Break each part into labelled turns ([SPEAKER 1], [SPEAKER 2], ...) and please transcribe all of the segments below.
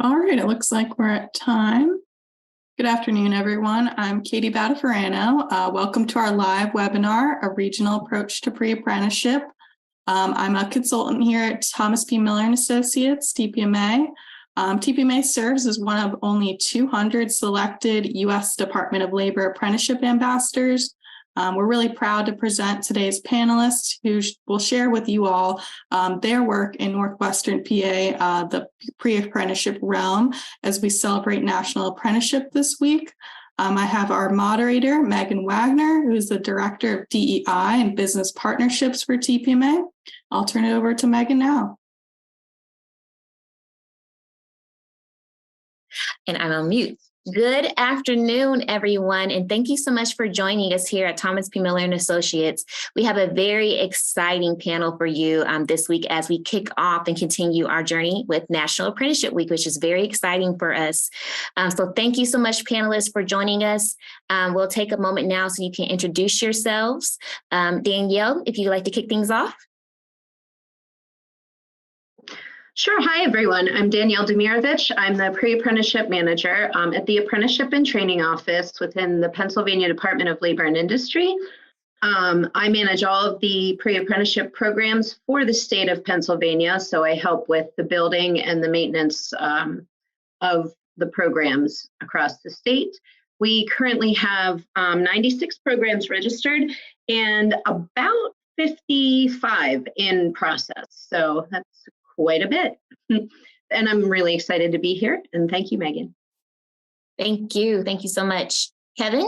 [SPEAKER 1] All right, it looks like we're at time. Good afternoon, everyone. I'm Katie Badafarano. Welcome to our live webinar, A Regional Approach to Pre-Apprenticeship. I'm a consultant here at Thomas P. Miller and Associates, TPMA. TPMA serves as one of only 200 selected U.S. Department of Labor apprenticeship ambassadors. We're really proud to present today's panelists who will share with you all their work in Northwestern PA, the pre-apprenticeship realm, as we celebrate National Apprenticeship this week. I have our moderator, Megan Wagner, who's the Director of DEI and Business Partnerships for TPMA. I'll turn it over to Megan now.
[SPEAKER 2] And I'm on mute. Good afternoon, everyone, and thank you so much for joining us here at Thomas P. Miller and Associates. We have a very exciting panel for you this week as we kick off and continue our journey with National Apprenticeship Week, which is very exciting for us. So thank you so much, panelists, for joining us. We'll take a moment now so you can introduce yourselves. Danielle, if you'd like to kick things off.
[SPEAKER 3] Sure. Hi, everyone. I'm Danielle Demirovich. I'm the Pre-Apprenticeship Manager at the Apprenticeship and Training Office within the Pennsylvania Department of Labor and Industry. I manage all of the pre-apprenticeship programs for the state of Pennsylvania, so I help with the building and the maintenance of the programs across the state. We currently have 96 programs registered and about 55 in process, so that's quite a bit. And I'm really excited to be here. And thank you, Megan.
[SPEAKER 2] Thank you. Thank you so much. Kevin?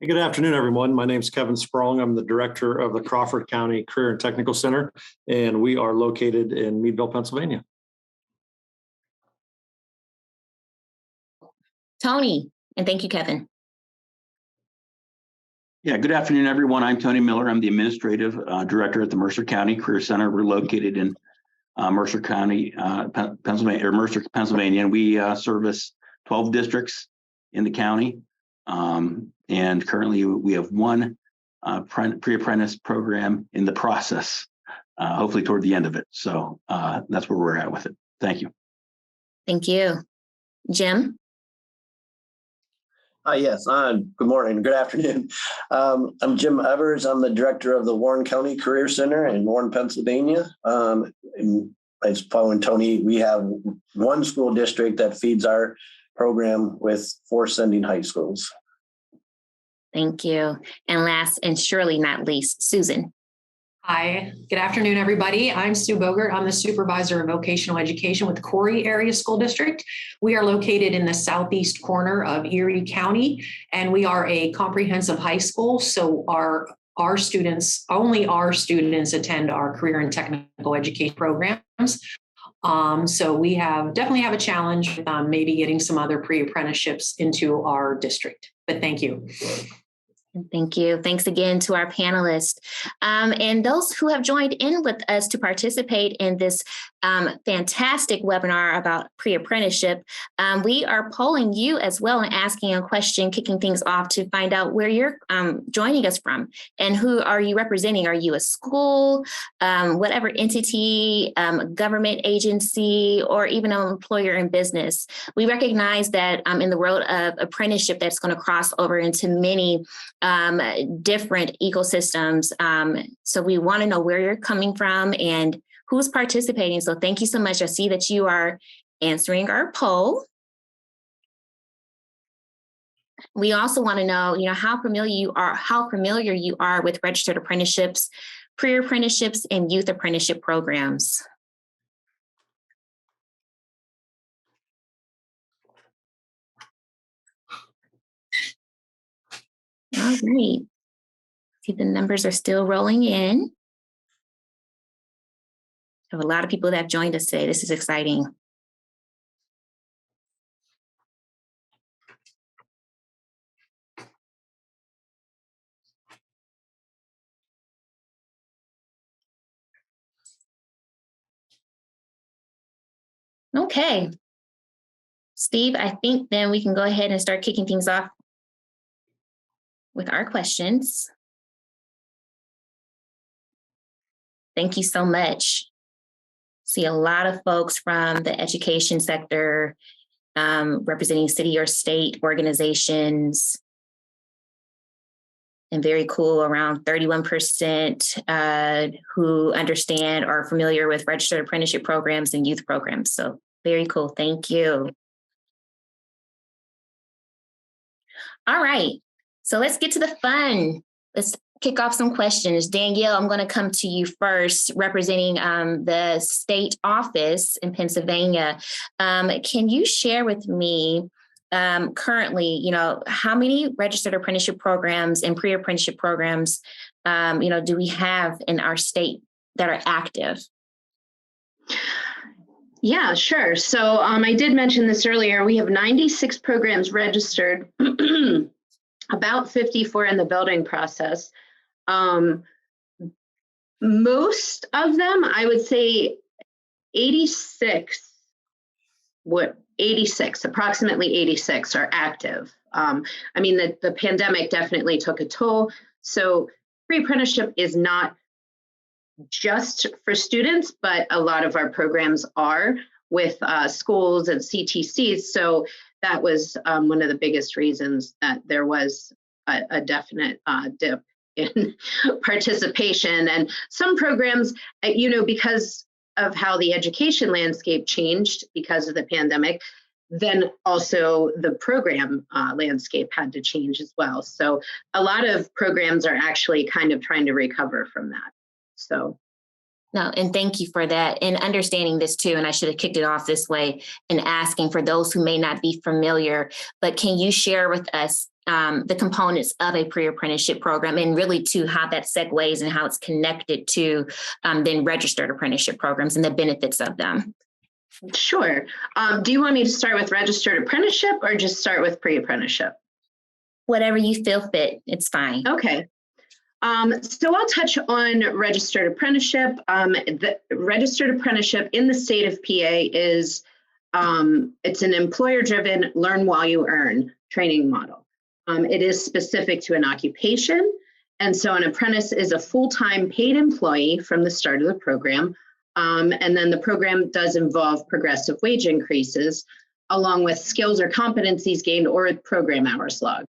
[SPEAKER 4] Hey, good afternoon, everyone. My name is Kevin Sprong. I'm the director of the Crawford County Career and Technical Center, and we are located in Meadville, Pennsylvania.
[SPEAKER 2] Tony, and thank you, Kevin.
[SPEAKER 5] Yeah, good afternoon, everyone. I'm Tony Miller. I'm the administrative director at the Mercer County Career Center. We're located in Mercer County, Pennsylvania, or Mercer, Pennsylvania, and we service 12 districts in the county. And currently, we have one pre-apprentice program in the process, hopefully toward the end of it. So that's where we're at with it. Thank you.
[SPEAKER 2] Thank you. Jim?
[SPEAKER 6] Yes, good morning, good afternoon. I'm Jim Evers. I'm the director of the Warren County Career Center in Warren, Pennsylvania. And as Paul and Tony, we have one school district that feeds our program with 4 sending high schools.
[SPEAKER 2] Thank you. And last and surely not least, Susan.
[SPEAKER 7] Hi, good afternoon, everybody. I'm Sue Bogert. I'm the supervisor of vocational education with Corey Area School District. We are located in the southeast corner of Erie County, and we are a comprehensive high school. So our students, only our students attend our career and technical education programs. So we definitely have a challenge with maybe getting some other pre-apprenticeships into our district, but thank you.
[SPEAKER 2] Thank you. Thanks again to our panelists and those who have joined in with us to participate in this fantastic webinar about pre-apprenticeship. We are polling you as well and asking a question, kicking things off to find out where you're joining us from and who are you representing? Are you a school, whatever entity, government agency, or even an employer in business? We recognize that in the world of apprenticeship that's going to cross over into many different ecosystems. So we want to know where you're coming from and who's participating. So thank you so much. I see that you are answering our poll. We also want to know, how familiar you are with registered apprenticeships, pre-apprenticeships, and youth apprenticeship programs. All right. See, the numbers are still rolling in. We have a lot of people that have joined us today. This is exciting. Okay. Steve, I think then we can go ahead and start kicking things off with our questions. Thank you so much. See a lot of folks from the education sector representing city or state organizations. And very cool, around 31% who understand or are familiar with registered apprenticeship programs and youth programs. So very cool. Thank you. All right. So let's get to the fun. Let's kick off some questions. Danielle, I'm going to come to you first, representing the state office in Pennsylvania. Can you share with me currently, how many registered apprenticeship programs and pre-apprenticeship programs, do we have in our state that are active?
[SPEAKER 3] Yeah, sure. So I did mention this earlier. We have 96 programs registered, about 54 in the building process. Most of them, I would say approximately 86 are active. The pandemic definitely took a toll. So pre-apprenticeship is not just for students, but a lot of our programs are with schools and CTCs. So that was one of the biggest reasons that there was a definite dip in participation. And some programs, because of how the education landscape changed because of the pandemic, then also the program landscape had to change as well. So a lot of programs are actually kind of trying to recover from that. So.
[SPEAKER 2] No, and thank you for that. And understanding this too, and I should have kicked it off this way and asking for those who may not be familiar, but can you share with us the components of a pre-apprenticeship program and really to how that segues and how it's connected to then registered apprenticeship programs and the benefits of them?
[SPEAKER 3] Sure. Do you want me to start with registered apprenticeship or just start with pre-apprenticeship?
[SPEAKER 2] Whatever you feel fit, it's fine.
[SPEAKER 3] Okay. So I'll touch on registered apprenticeship. The registered apprenticeship in the state of PA is, it's an employer-driven learn while you earn training model. It is specific to an occupation. And so an apprentice is a full-time paid employee from the start of the program. And then the program does involve progressive wage increases along with skills or competencies gained or program hours logged.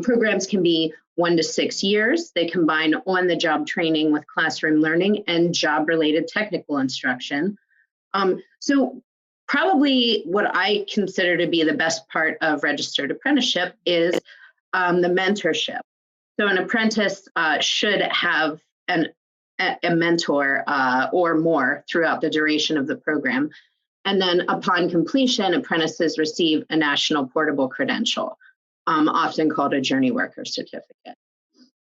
[SPEAKER 3] Programs can be 1 to 6 years. They combine on-the-job training with classroom learning and job-related technical instruction. So probably what I consider to be the best part of registered apprenticeship is the mentorship. So an apprentice should have a mentor or more throughout the duration of the program. And then upon completion, apprentices receive a national portable credential, often called a journey worker certificate.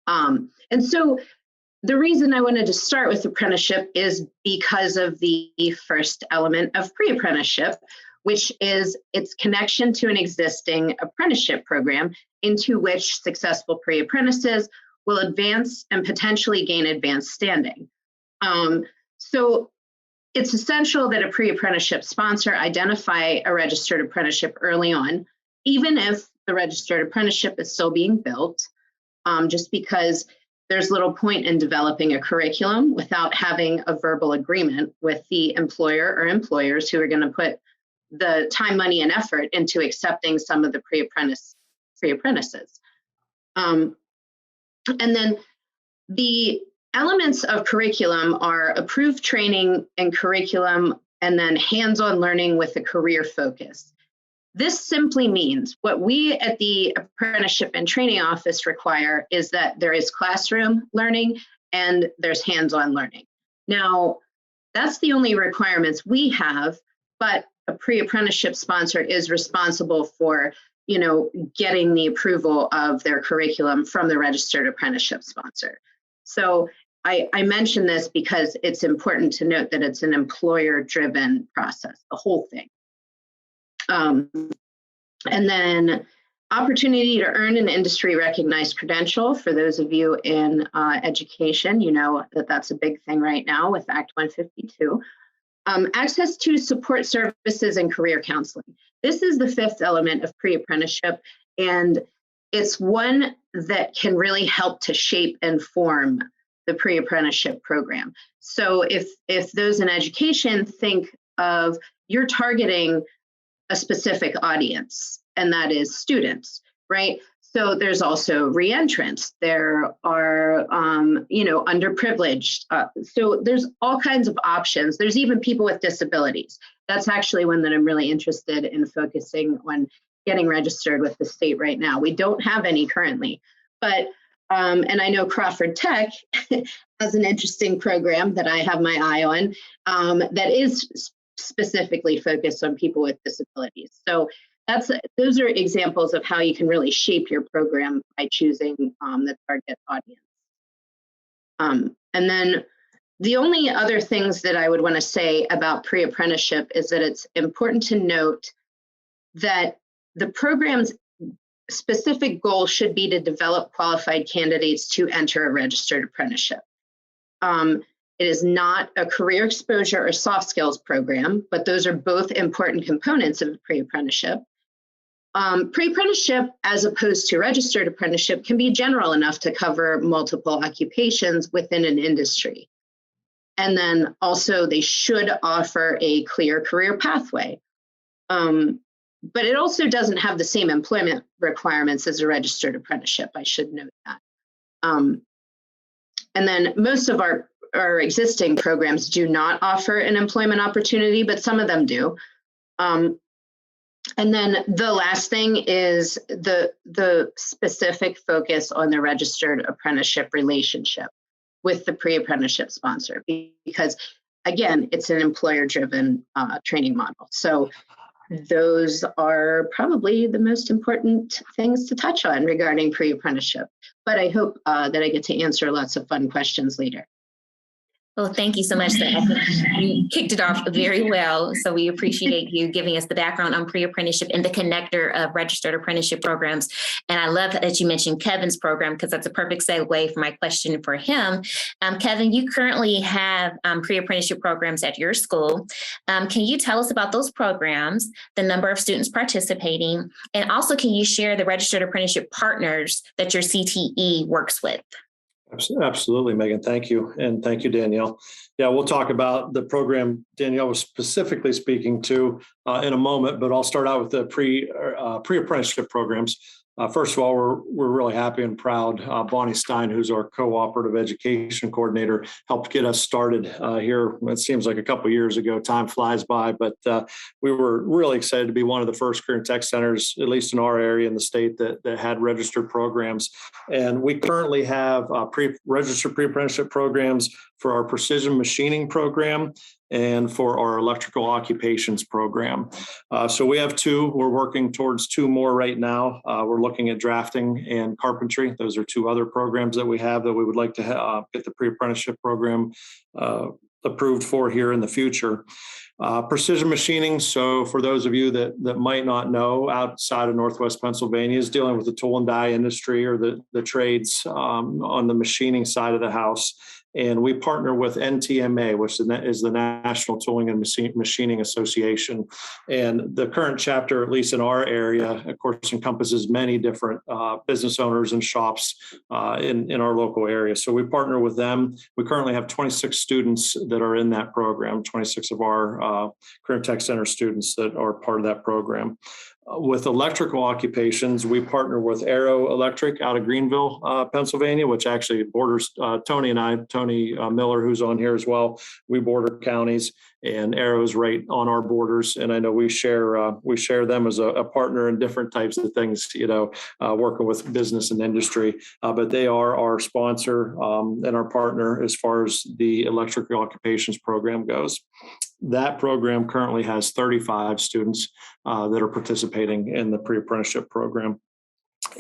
[SPEAKER 3] And so the reason I wanted to start with apprenticeship is because of the first element of pre-apprenticeship, which is its connection to an existing apprenticeship program into which successful pre-apprentices will advance and potentially gain advanced standing. So it's essential that a pre-apprenticeship sponsor identify a registered apprenticeship early on, even if the registered apprenticeship is still being built, just because there's little point in developing a curriculum without having a verbal agreement with the employer or employers who are going to put the time, money, and effort into accepting some of the pre-apprentices. And then the elements of curriculum are approved training and curriculum, and then hands-on learning with a career focus. This simply means what we at the Apprenticeship and Training Office require is that there is classroom learning and there's hands-on learning. Now, that's the only requirements we have, but a pre-apprenticeship sponsor is responsible for, getting the approval of their curriculum from the registered apprenticeship sponsor. So I mention this because it's important to note that it's an employer-driven process, the whole thing. And then opportunity to earn an industry recognized credential. For those of you in education, you know that that's a big thing right now with Act 152. Access to support services and career counseling. This is the fifth element of pre-apprenticeship, and it's one that can really help to shape and form the pre-apprenticeship program. So if those in education think of, you're targeting a specific audience, and that is students, right? So there's also reentrants. There are, underprivileged. So there's all kinds of options. There's even people with disabilities. That's actually one that I'm really interested in focusing on getting registered with the state right now. We don't have any currently, but, and I know Crawford Tech has an interesting program that I have my eye on that is specifically focused on people with disabilities. So those are examples of how you can really shape your program by choosing the target audience. And then the only other things that I would want to say about pre-apprenticeship is that it's important to note that the program's specific goal should be to develop qualified candidates to enter a registered apprenticeship. It is not a career exposure or soft skills program, but those are both important components of pre-apprenticeship. Pre-apprenticeship, as opposed to registered apprenticeship, can be general enough to cover multiple occupations within an industry. And then also they should offer a clear career pathway. But it also doesn't have the same employment requirements as a registered apprenticeship, I should note that. And then most of our existing programs do not offer an employment opportunity, but some of them do. And then the last thing is the specific focus on the registered apprenticeship relationship with the pre-apprenticeship sponsor, because again, it's an employer-driven training model. So those are probably the most important things to touch on regarding pre-apprenticeship. But I hope that I get to answer lots of fun questions later.
[SPEAKER 2] Well, thank you so much. You kicked it off very well. So we appreciate you giving us the background on pre-apprenticeship and the connector of registered apprenticeship programs. And I love that you mentioned Kevin's program, because that's a perfect segue for my question for him. Kevin, you currently have pre-apprenticeship programs at your school. Can you tell us about those programs, the number of students participating, and also can you share the registered apprenticeship partners that your CTE works with?
[SPEAKER 4] Absolutely, Megan. Thank you. And thank you, Danielle. Yeah, we'll talk about the program Danielle was specifically speaking to in a moment, but I'll start out with the pre-apprenticeship programs. First of all, we're really happy and proud. Bonnie Stein, who's our cooperative education coordinator, helped get us started here. It seems like a couple of years ago. Time flies by, but we were really excited to be one of the first career and tech centers, at least in our area in the state, that had registered programs. And we currently have registered pre-apprenticeship programs for our precision machining program and for our electrical occupations program. So we have two. We're working towards two more right now. We're looking at drafting and carpentry. Those are two other programs that we have that we would like to get the pre-apprenticeship program approved for here in the future. Precision machining. So for those of you that might not know, outside of Northwest Pennsylvania is dealing with the tool and die industry or the trades on the machining side of the house. And we partner with NTMA, which is the National Tooling and Machining Association. And the current chapter, at least in our area, of course, encompasses many different business owners and shops in our local area. So we partner with them. We currently have 26 students that are in that program, 26 of our Career Tech Center students that are part of that program. With electrical occupations, we partner with Arrow Electric out of Greenville, Pennsylvania, which actually borders Tony and I, Tony Miller, who's on here as well. We border counties, and Arrow's right on our borders. And I know we share them as a partner in different types of things, working with business and industry. But they are our sponsor and our partner as far as the electrical occupations program goes. That program currently has 35 students that are participating in the pre-apprenticeship program.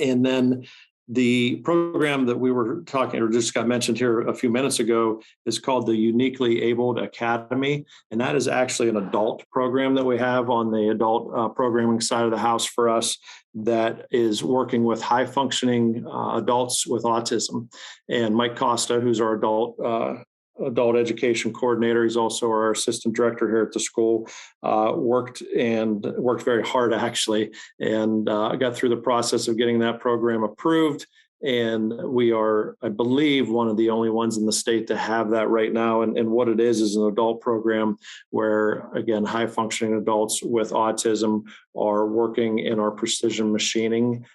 [SPEAKER 4] And then the program that we were talking or just got mentioned here a few minutes ago is called the Uniquely Abled Academy. And that is actually an adult program that we have on the adult programming side of the house for us that is working with high functioning adults with autism. And Mike Costa, who's our adult education coordinator. He's also our assistant director here at the school, worked very hard actually, and got through the process of getting that program approved. And we are, I believe, one of the only ones in the state to have that right now. And what it is an adult program where, again, high functioning adults with autism are working in our precision machining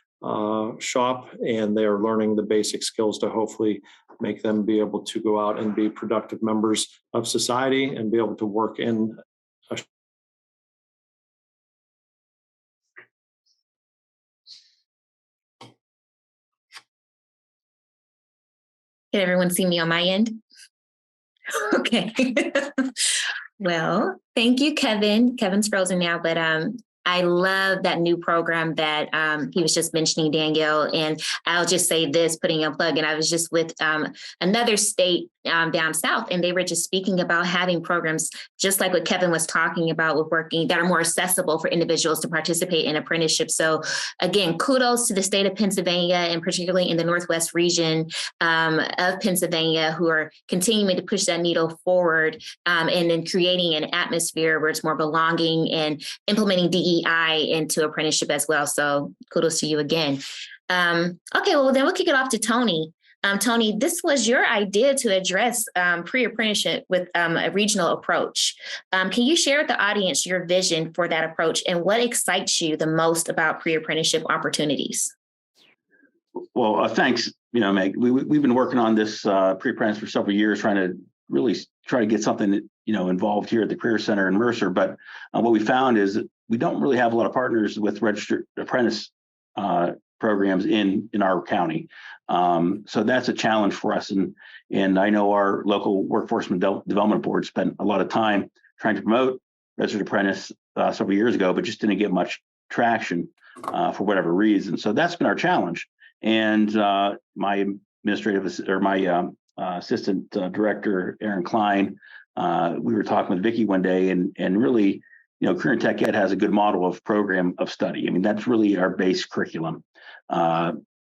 [SPEAKER 4] shop, and they are learning the basic skills to hopefully make them be able to go out and be productive members of society and be able to work in a
[SPEAKER 2] Can everyone see me on my end? Okay. Well, thank you, Kevin. Kevin's frozen now, but I love that new program that he was just mentioning, Danielle. And I'll just say this, putting a plug in. I was just with another state down south, and they were just speaking about having programs just like what Kevin was talking about with working that are more accessible for individuals to participate in apprenticeship. So again, kudos to the state of Pennsylvania, and particularly in the Northwest region of Pennsylvania, who are continuing to push that needle forward and then creating an atmosphere where it's more belonging and implementing DEI into apprenticeship as well. So kudos to you again. Okay, well, then we'll kick it off to Tony. Tony, this was your idea to address pre-apprenticeship with a regional approach. Can you share with the audience your vision for that approach and what excites you the most about pre-apprenticeship opportunities?
[SPEAKER 5] Well, thanks. Meg, we've been working on this pre-apprentice for several years, trying to get something involved here at the Career Center in Mercer. But what we found is that we don't really have a lot of partners with registered apprentice programs in our county. So that's a challenge for us. And I know our local workforce development board spent a lot of time trying to promote registered apprentice several years ago, but just didn't get much traction for whatever reason. So that's been our challenge. And my assistant director, Aaron Klein, we were talking with Vicki one day, and really, Career and Tech Ed has a good model of program of study. I mean, that's really our base curriculum. I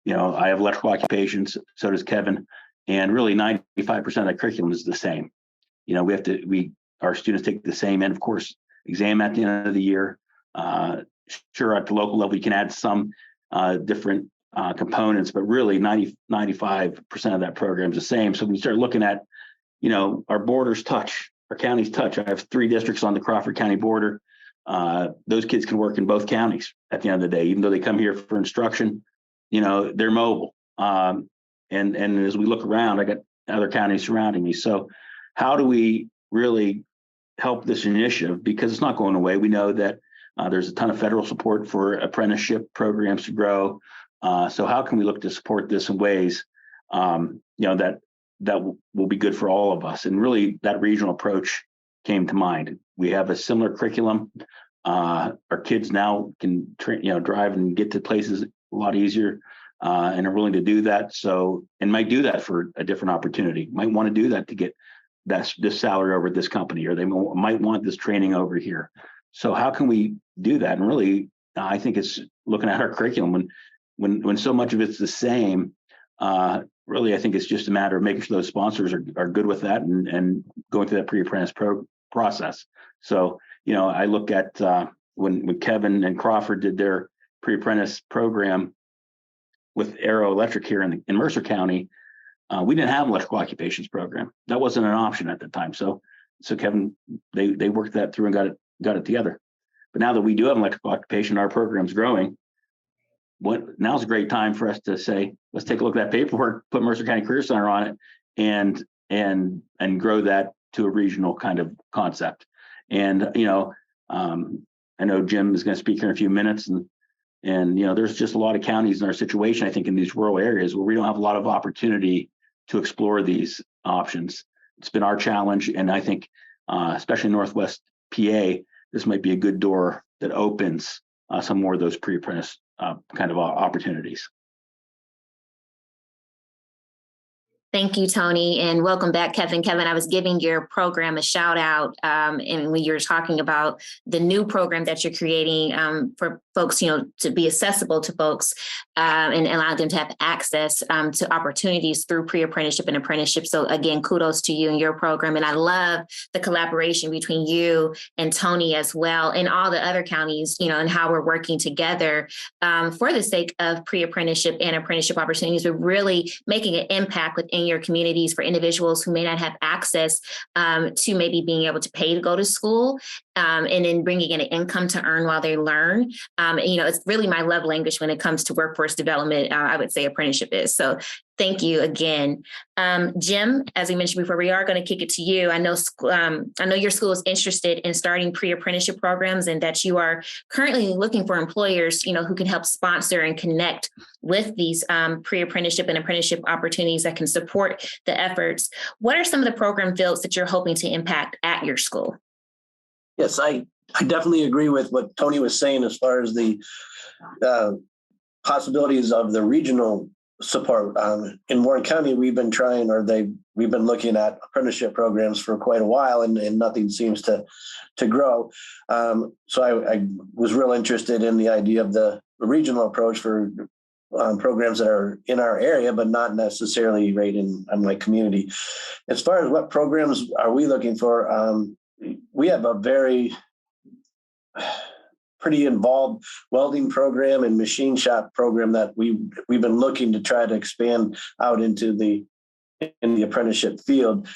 [SPEAKER 5] have electrical occupations, so does Kevin, and really 95% of that curriculum is the same. Our students take the same end of course exam at the end of the year. Sure, at the local level, you can add some different components, but really 95% of that program is the same. So when you start looking at, our borders touch, our counties touch. I have 3 districts on the Crawford County border. Those kids can work in both counties at the end of the day, even though they come here for instruction, they're mobile. And as we look around, I got other counties surrounding me. So how do we really help this initiative? Because it's not going away. We know that there's a ton of federal support for apprenticeship programs to grow. So how can we look to support this in ways, that will be good for all of us? And really, that regional approach came to mind. We have a similar curriculum. Our kids now can drive and get to places a lot easier, and are willing to do that. So, and might do that for a different opportunity. Might want to do that to get this salary over at this company, or they might want this training over here. So how can we do that? And really, I think it's looking at our curriculum when so much of it's the same. Really, I think it's just a matter of making sure those sponsors are good with that and going through that pre-apprentice process. So, I look at when Kevin and Crawford did their pre-apprentice program with Aero Electric here in Mercer County, we didn't have an electrical occupations program. That wasn't an option at the time. So Kevin, they worked that through and got it together. But now that we do have an electrical occupation, our program's growing. Now's a great time for us to say, let's take a look at that paperwork, put Mercer County Career Center on it, and grow that to a regional kind of concept. And I know Jim is going to speak here in a few minutes, and there's just a lot of counties in our situation, I think, in these rural areas where we don't have a lot of opportunity to explore these options. It's been our challenge, and I think, especially in Northwest PA, this might be a good door that opens some more of those pre-apprentice kind of opportunities.
[SPEAKER 2] Thank you, Tony, and welcome back, Kevin. Kevin, I was giving your program a shout out, and when you were talking about the new program that you're creating for folks, to be accessible to folks and allow them to have access to opportunities through pre-apprenticeship and apprenticeship. So again, kudos to you and your program. And I love the collaboration between you and Tony as well, and all the other counties, and how we're working together for the sake of pre-apprenticeship and apprenticeship opportunities. We're really making an impact within your communities for individuals who may not have access to maybe being able to pay to go to school, and then bringing in an income to earn while they learn. It's really my love language when it comes to workforce development. I would say apprenticeship is. So thank you again. Jim, as we mentioned before, we are going to kick it to you. I know your school is interested in starting pre-apprenticeship programs, and that you are currently looking for employers, who can help sponsor and connect with these pre-apprenticeship and apprenticeship opportunities that can support the efforts. What are some of the program fields that you're hoping to impact at your school?
[SPEAKER 6] Yes, I definitely agree with what Tony was saying as far as the possibilities of the regional support. In Warren County, we've been looking at apprenticeship programs for quite a while, and nothing seems to grow. So I was real interested in the idea of the regional approach for programs that are in our area, but not necessarily right in my community. As far as what programs are we looking for, we have a pretty involved welding program and machine shop program that we've been looking to try to expand out into the apprenticeship field.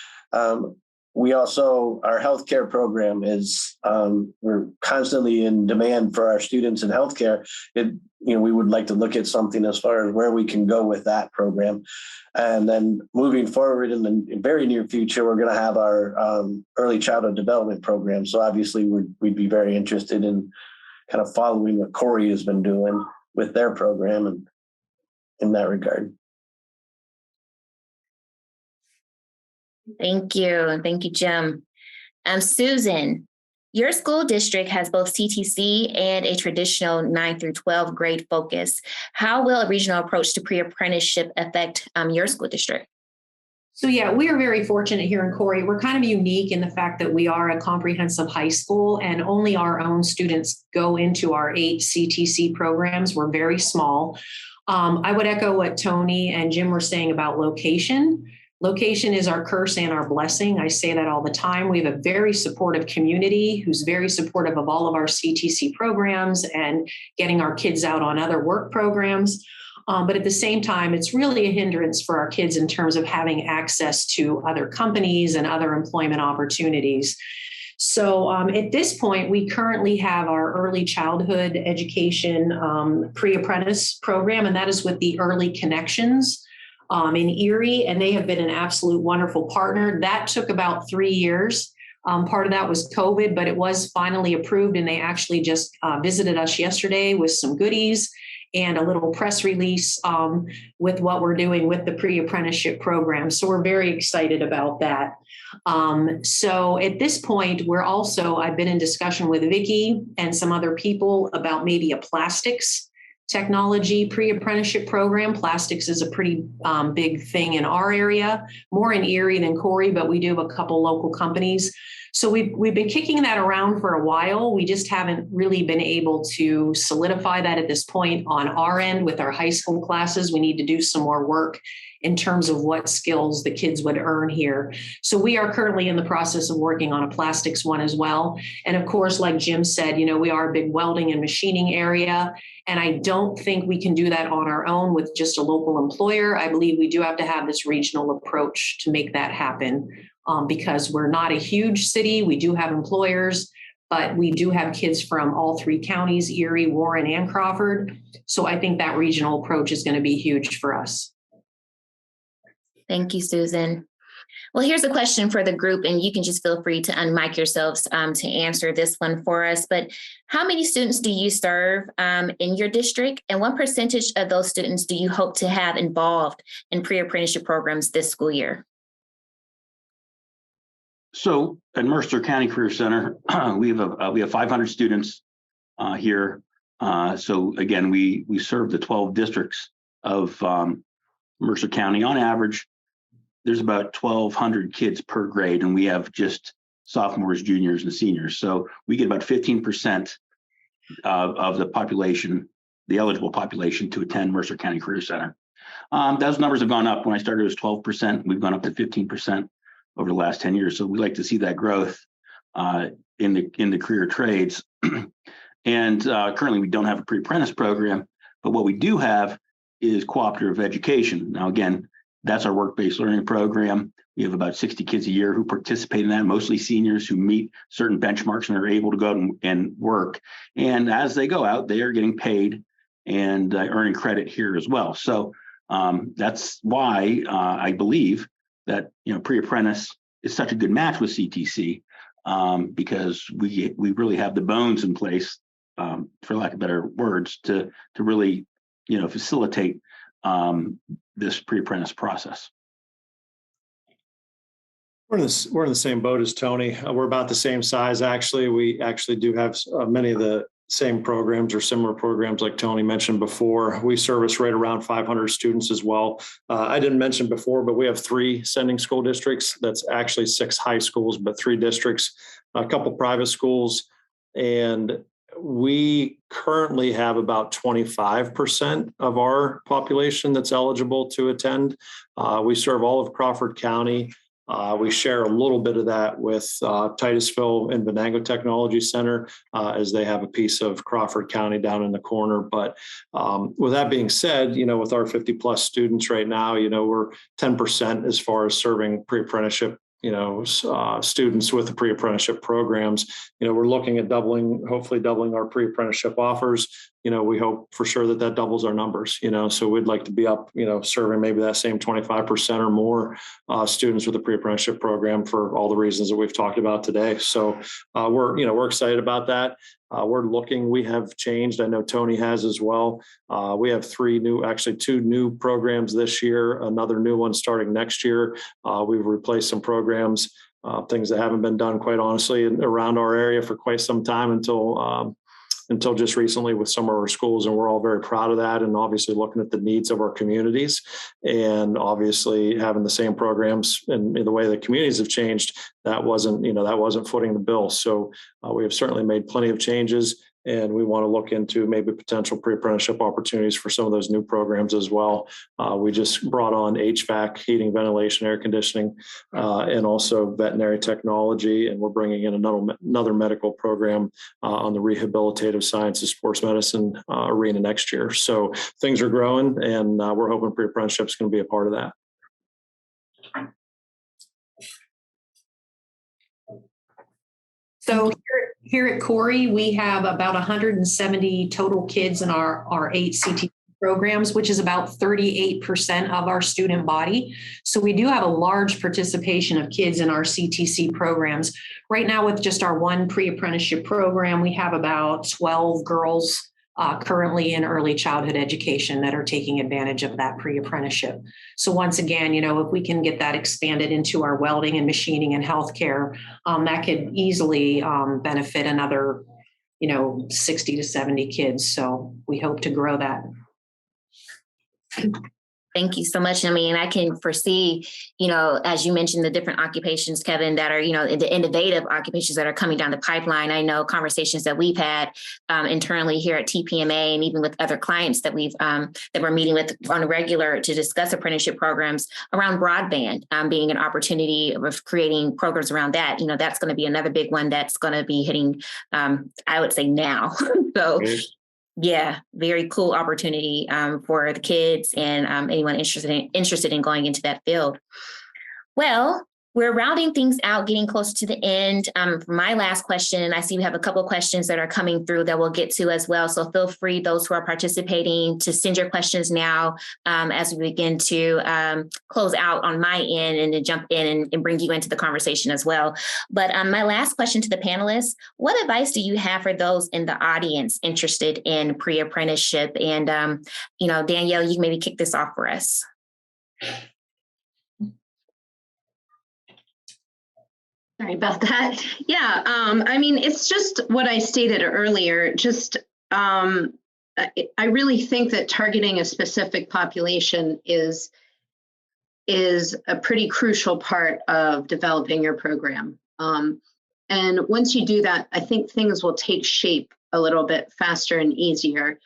[SPEAKER 6] We also, our healthcare program is, we're constantly in demand for our students in healthcare. We would like to look at something as far as where we can go with that program. And then moving forward in the very near future, we're going to have our early childhood development program. So obviously we'd be very interested in kind of following what Corey has been doing with their program and in that regard.
[SPEAKER 2] Thank you. And thank you, Jim. Susan, your school district has both CTC and a traditional 9 through 12 grade focus. How will a regional approach to pre-apprenticeship affect your school district?
[SPEAKER 7] So yeah, we are very fortunate here in Corey. We're kind of unique in the fact that we are a comprehensive high school, and only our own students go into our 8 CTC programs. We're very small. I would echo what Tony and Jim were saying about location. Location is our curse and our blessing. I say that all the time. We have a very supportive community who's very supportive of all of our CTC programs and getting our kids out on other work programs. But at the same time, it's really a hindrance for our kids in terms of having access to other companies and other employment opportunities. So at this point, we currently have our early childhood education pre-apprentice program, and that is with the Early Connections in Erie, and they have been an absolute wonderful partner. That took about 3 years. Part of that was COVID, but it was finally approved, and they actually just visited us yesterday with some goodies and a little press release with what we're doing with the pre-apprenticeship program. So we're very excited about that. So at this point, I've been in discussion with Vicki and some other people about maybe a plastics technology pre-apprenticeship program. Plastics is a pretty big thing in our area, more in Erie than Corey, but we do have a couple local companies. So we've been kicking that around for a while. We just haven't really been able to solidify that at this point on our end with our high school classes. We need to do some more work in terms of what skills the kids would earn here. So we are currently in the process of working on a plastics one as well. And of course, like Jim said, we are a big welding and machining area. And I don't think we can do that on our own with just a local employer. I believe we do have to have this regional approach to make that happen because we're not a huge city. We do have employers, but we do have kids from all 3 counties, Erie, Warren, and Crawford. So I think that regional approach is going to be huge for us.
[SPEAKER 2] Thank you, Susan. Well, here's a question for the group, and you can just feel free to unmic yourselves to answer this one for us. But how many students do you serve in your district? And what percentage of those students do you hope to have involved in pre-apprenticeship programs this school year?
[SPEAKER 5] So at Mercer County Career Center, we have 500 students here. So again, we serve the 12 districts of Mercer County. On average, there's about 1,200 kids per grade, and we have just sophomores, juniors, and seniors. So we get about 15% of the population, the eligible population to attend Mercer County Career Center. Those numbers have gone up. When I started, it was 12%. We've gone up to 15% over the last 10 years. So we like to see that growth in the career trades. And currently, we don't have a pre-apprentice program, but what we do have is cooperative education. Now, again, that's our work-based learning program. We have about 60 kids a year who participate in that, mostly seniors who meet certain benchmarks and are able to go out and work. And as they go out, they are getting paid and earning credit here as well. So that's why I believe that pre-apprentice is such a good match with CTC, because we really have the bones in place, for lack of better words, to really facilitate this pre-apprentice process.
[SPEAKER 4] We're in the same boat as Tony. We're about the same size, actually. We actually do have many of the same programs or similar programs like Tony mentioned before. We service right around 500 students as well. I didn't mention before, but we have 3 sending school districts. That's actually 6 high schools, but 3 districts, a couple private schools. And we currently have about 25% of our population that's eligible to attend. We serve all of Crawford County. We share a little bit of that with Titusville and Venango Technology Center, as they have a piece of Crawford County down in the corner. But with that being said, with our 50 plus students right now, we're 10% as far as serving pre-apprenticeship students with the pre-apprenticeship programs. We're looking at hopefully doubling our pre-apprenticeship offers. We hope for sure that doubles our numbers, so we'd like to be up, serving maybe that same 25% or more students with the pre-apprenticeship program for all the reasons that we've talked about today. So we're excited about that. We have changed. I know Tony has as well. We have 2 new programs this year, another new one starting next year. We've replaced some programs, things that haven't been done, quite honestly, around our area for quite some time until just recently with some of our schools. And we're all very proud of that. And obviously looking at the needs of our communities and obviously having the same programs and the way the communities have changed, that wasn't footing the bill. So we have certainly made plenty of changes, and we want to look into maybe potential pre-apprenticeship opportunities for some of those new programs as well. We just brought on HVAC, heating, ventilation, air conditioning, and also veterinary technology. And we're bringing in another medical program on the rehabilitative sciences, sports medicine arena next year. So things are growing, and we're hoping pre-apprenticeship is going to be a part of that.
[SPEAKER 7] So here at Corey, we have about 170 total kids in our 8 CTC programs, which is about 38% of our student body. So we do have a large participation of kids in our CTC programs. Right now, with just our 1 pre-apprenticeship program, we have about 12 girls currently in early childhood education that are taking advantage of that pre-apprenticeship. So once again, if we can get that expanded into our welding and machining and healthcare, that could easily benefit another, 60 to 70 kids. So we hope to grow that.
[SPEAKER 2] Thank you so much. I mean, I can foresee, as you mentioned, the different occupations, Kevin, that are, the innovative occupations that are coming down the pipeline. I know conversations that we've had internally here at TPMA and even with other clients that we're meeting with on a regular to discuss apprenticeship programs around broadband being an opportunity of creating programs around that. That's going to be another big one that's going to be hitting, I would say now. So. Yeah, very cool opportunity for the kids and anyone interested in going into that field. Well, we're rounding things out, getting close to the end. For my last question, I see we have a couple of questions that are coming through that we'll get to as well. So feel free, those who are participating, to send your questions now as we begin to close out on my end and to jump in and bring you into the conversation as well. But my last question to the panelists, what advice do you have for those in the audience interested in pre-apprenticeship? And, Danielle, you can maybe kick this off for us.
[SPEAKER 3] Sorry about that. Yeah, it's just what I stated earlier. I really think that targeting a specific population is a pretty crucial part of developing your program. And once you do that, I think things will take shape a little bit faster and easier,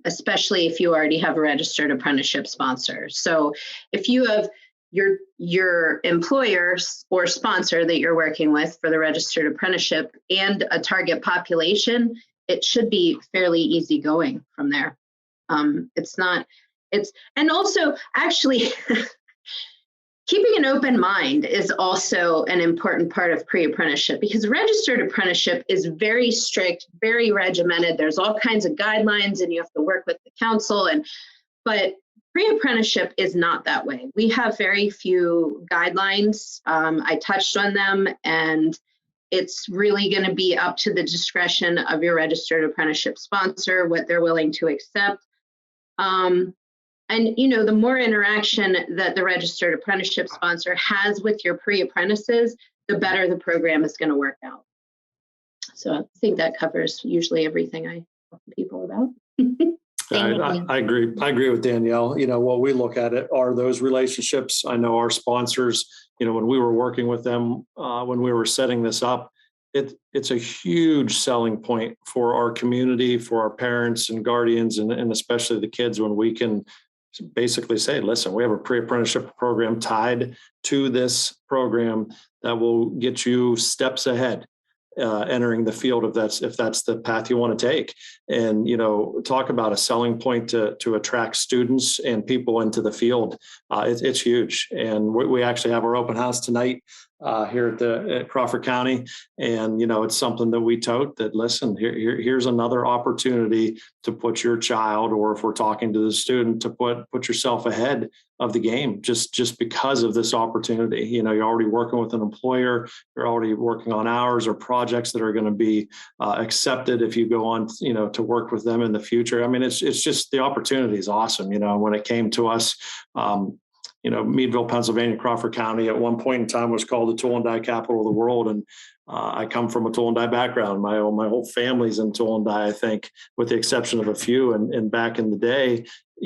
[SPEAKER 3] especially if you already have a registered apprenticeship sponsor. So if you have your employer or sponsor that you're working with for the registered apprenticeship and a target population, it should be fairly easy going from there. And also actually keeping an open mind is also an important part of pre-apprenticeship, because registered apprenticeship is very strict, very regimented. There's all kinds of guidelines and you have to work with the council, but pre-apprenticeship is not that way. We have very few guidelines. I touched on them, and it's really going to be up to the discretion of your registered apprenticeship sponsor, what they're willing to accept. And, the more interaction that the registered apprenticeship sponsor has with your pre-apprentices, the better the program is going to work out. So I think that covers usually everything I talk to people about.
[SPEAKER 4] I agree. I agree with Danielle. What we look at it are those relationships. I know our sponsors, when we were working with them, when we were setting this up, it's a huge selling point for our community, for our parents and guardians, and especially the kids, when we can basically say, listen, we have a pre-apprenticeship program tied to this program that will get you steps ahead entering the field if that's the path you want to take. And talk about a selling point to attract students and people into the field. It's huge. And we actually have our open house tonight here at Crawford County, and it's something that we tote that, listen, here's another opportunity to put your child, or if we're talking to the student, to put yourself ahead of the game just because of this opportunity. You're already working with an employer, you're already working on hours or projects that are going to be accepted if you go on to work with them in the future. I mean, it's just, the opportunity is awesome. When it came to us, Meadville, Pennsylvania, Crawford County at one point in time was called the tool and die capital of the world. And I come from a tool and die background. My whole family's in tool and die, I think, with the exception of a few. And back in the day,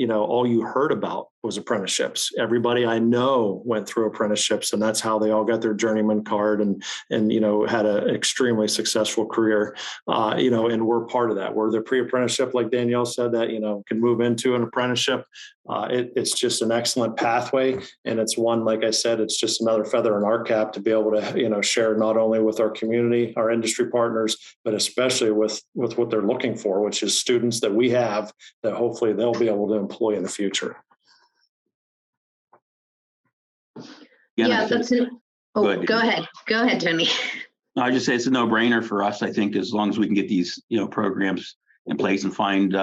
[SPEAKER 4] all you heard about was apprenticeships. Everybody I know went through apprenticeships, and that's how they all got their journeyman card and had an extremely successful career. And we're part of that. We're the pre-apprenticeship, like Danielle said, that can move into an apprenticeship. It's just an excellent pathway, and it's one, like I said, it's just another feather in our cap to be able to share not only with our community, our industry partners, but especially with what they're looking for, which is students that we have that hopefully they'll be able to employ in the future.
[SPEAKER 3] Yeah, that's an. Oh, go ahead, Tony.
[SPEAKER 5] I just say it's a no-brainer for us. I think as long as we can get these programs in place and find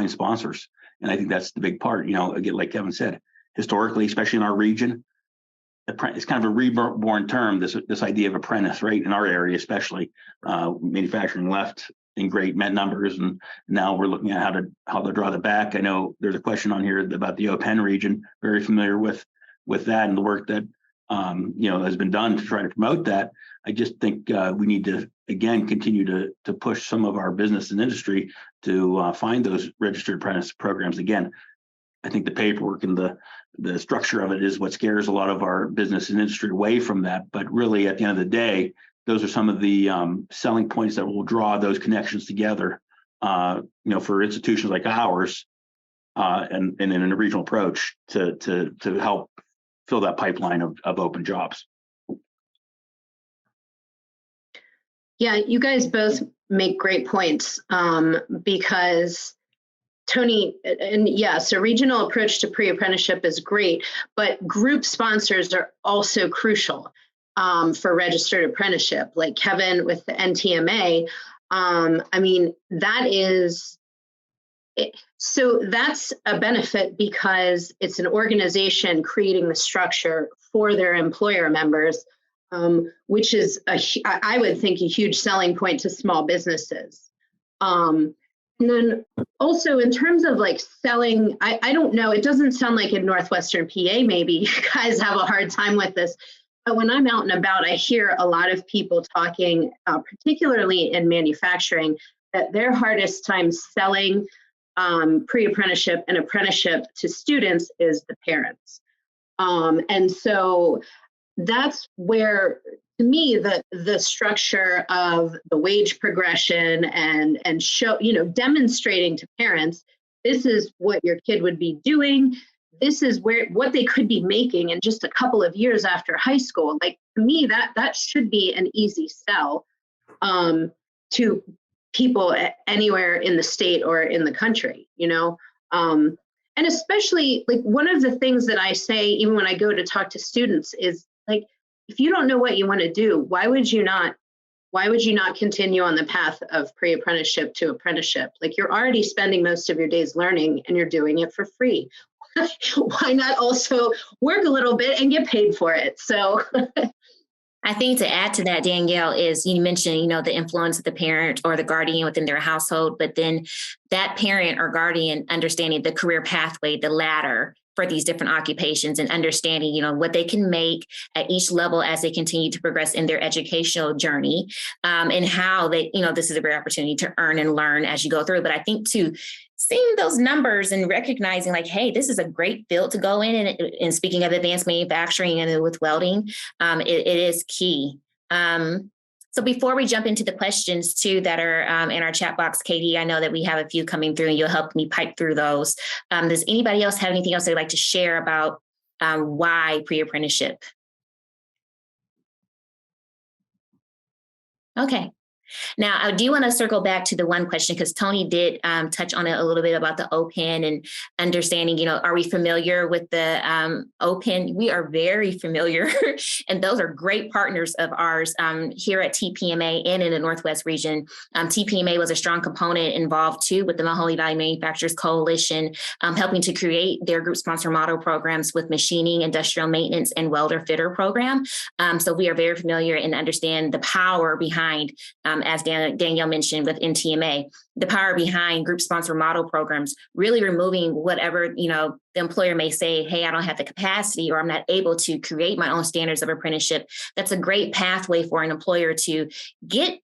[SPEAKER 5] sponsors, and I think that's the big part. Again, like Kevin said, historically, especially in our region, it's kind of a reborn term. This idea of apprentice, right, in our area, especially manufacturing left in great numbers, and now we're looking at how to draw that back. I know there's a question on here about the OPEN region. Very familiar with that and the work that has been done to try to promote that. I just think we need to again continue to push some of our business and industry to find those registered apprentice programs. Again, I think the paperwork and the structure of it is what scares a lot of our business and industry away from that. But really, at the end of the day, those are some of the selling points that will draw those connections together. For institutions like ours, and in a regional approach to help fill that pipeline of open jobs.
[SPEAKER 3] Yeah, you guys both make great points because Tony, and yes, a regional approach to pre-apprenticeship is great, but group sponsors are also crucial for registered apprenticeship. Like Kevin with the NTMA, that is. So that's a benefit because it's an organization creating the structure for their employer members, which is, I would think, a huge selling point to small businesses. And then also in terms of like selling, I don't know, it doesn't sound like in Northwestern PA, maybe you guys have a hard time with this. But when I'm out and about, I hear a lot of people talking, particularly in manufacturing, that their hardest time selling pre-apprenticeship and apprenticeship to students is the parents. And so that's where, to me, the structure of the wage progression and show, demonstrating to parents, this is what your kid would be doing. This is what they could be making in just a couple of years after high school. Like, to me, that should be an easy sell to people anywhere in the state or in the country, and especially, like, one of the things that I say, even when I go to talk to students, is like, if you don't know what you want to do, why would you not continue on the path of pre-apprenticeship to apprenticeship? Like, you're already spending most of your days learning and you're doing it for free. Why not also work a little bit and get paid for it? So
[SPEAKER 2] I think to add to that, Danielle, is you mentioned, the influence of the parent or the guardian within their household, but then that parent or guardian understanding the career pathway, the ladder for these different occupations, and understanding, what they can make at each level as they continue to progress in their educational journey, and how they, this is a great opportunity to earn and learn as you go through. But I think too, seeing those numbers and recognizing, like, hey, this is a great field to go in. And speaking of advanced manufacturing and with welding, it is key. So before we jump into the questions too that are in our chat box, Katie, I know that we have a few coming through and you'll help me pipe through those. Does anybody else have anything else they'd like to share about why pre-apprenticeship? Okay. Now, I do want to circle back to the one question, because Tony did touch on it a little bit about the OPEN and understanding, are we familiar with the OPEN? We are very familiar, and those are great partners of ours here at TPMA and in the Northwest region. TPMA was a strong component involved too with the Mahoney Valley Manufacturers Coalition, helping to create their group sponsor model programs with machining, industrial maintenance, and welder fitter program. So we are very familiar and understand the power behind as Danielle mentioned with NTMA, the power behind group sponsor model programs, really removing whatever, the employer may say, hey, I don't have the capacity or I'm not able to create my own standards of apprenticeship. That's a great pathway for an employer to get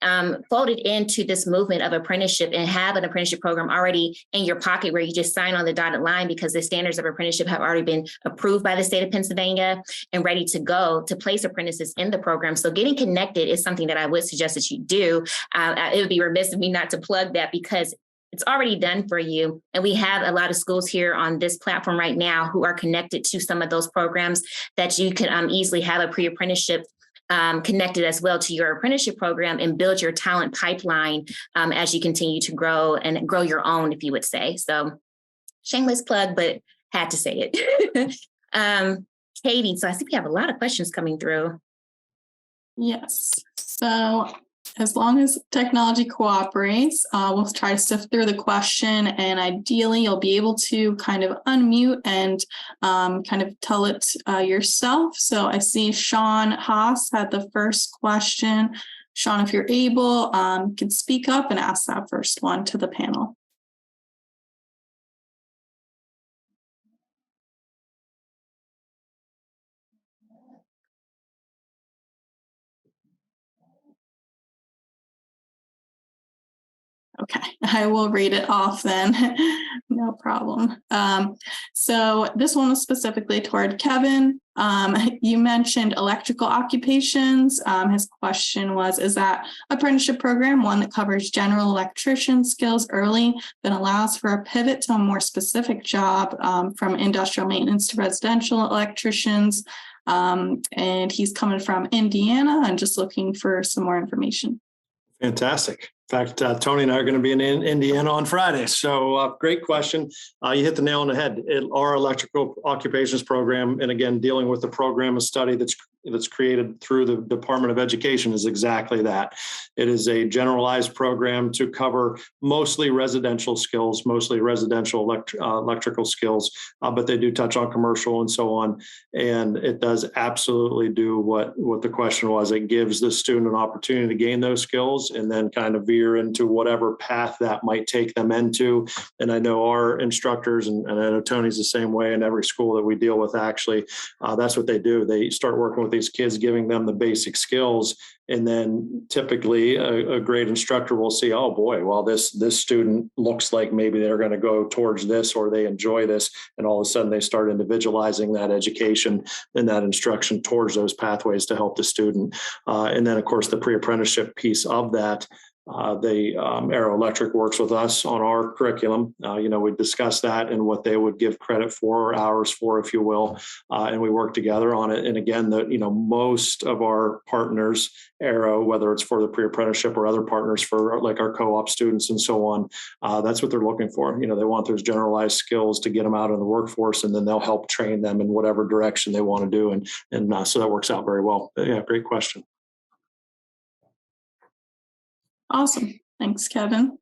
[SPEAKER 2] folded into this movement of apprenticeship and have an apprenticeship program already in your pocket where you just sign on the dotted line because the standards of apprenticeship have already been approved by the state of Pennsylvania and ready to go to place apprentices in the program. So getting connected is something that I would suggest that you do. It would be remiss of me not to plug that because it's already done for you. And we have a lot of schools here on this platform right now who are connected to some of those programs that you can easily have a pre-apprenticeship connected as well to your apprenticeship program and build your talent pipeline as you continue to grow and grow your own, if you would say. So shameless plug, but had to say it. Katie, so I see we have a lot of questions coming through.
[SPEAKER 1] Yes. So as long as technology cooperates, we'll try to sift through the question, and ideally you'll be able to kind of unmute and kind of tell it yourself. So I see Sean Haas had the first question. Sean, if you're able, you can speak up and ask that first one to the panel. Okay, I will read it off then. No problem. So this one was specifically toward Kevin. You mentioned electrical occupations. His question was, is that apprenticeship program one that covers general electrician skills early, then allows for a pivot to a more specific job from industrial maintenance to residential electricians? And he's coming from Indiana and just looking for some more information.
[SPEAKER 4] Fantastic. In fact, Tony and I are going to be in Indiana on Friday. So great question. You hit the nail on the head. Our electrical occupations program, and again, dealing with the program of study that's created through the Department of Education is exactly that. It is a generalized program to cover mostly residential skills, mostly residential electrical skills, but they do touch on commercial and so on. And it does absolutely do what the question was. It gives the student an opportunity to gain those skills and then kind of veer into whatever path that might take them into. And I know our instructors, and I know Tony's the same way in every school that we deal with, actually, that's what they do. They start working with the these kids, giving them the basic skills. And then typically a great instructor will see, oh boy, well, this student looks like maybe they're going to go towards this, or they enjoy this. And all of a sudden they start individualizing that education and that instruction towards those pathways to help the student. And then of course the pre-apprenticeship piece of that. Aero Electric works with us on our curriculum. We discuss that and what they would give credit for, or hours for, if you will, and we work together on it. And again, most of our partners, Aero, whether it's for the pre-apprenticeship or other partners for like our co-op students and so on, that's what they're looking for. They want those generalized skills to get them out in the workforce, and then they'll help train them in whatever direction they want to do. And so that works out very well. But yeah, great question.
[SPEAKER 1] Awesome. Thanks, Kevin.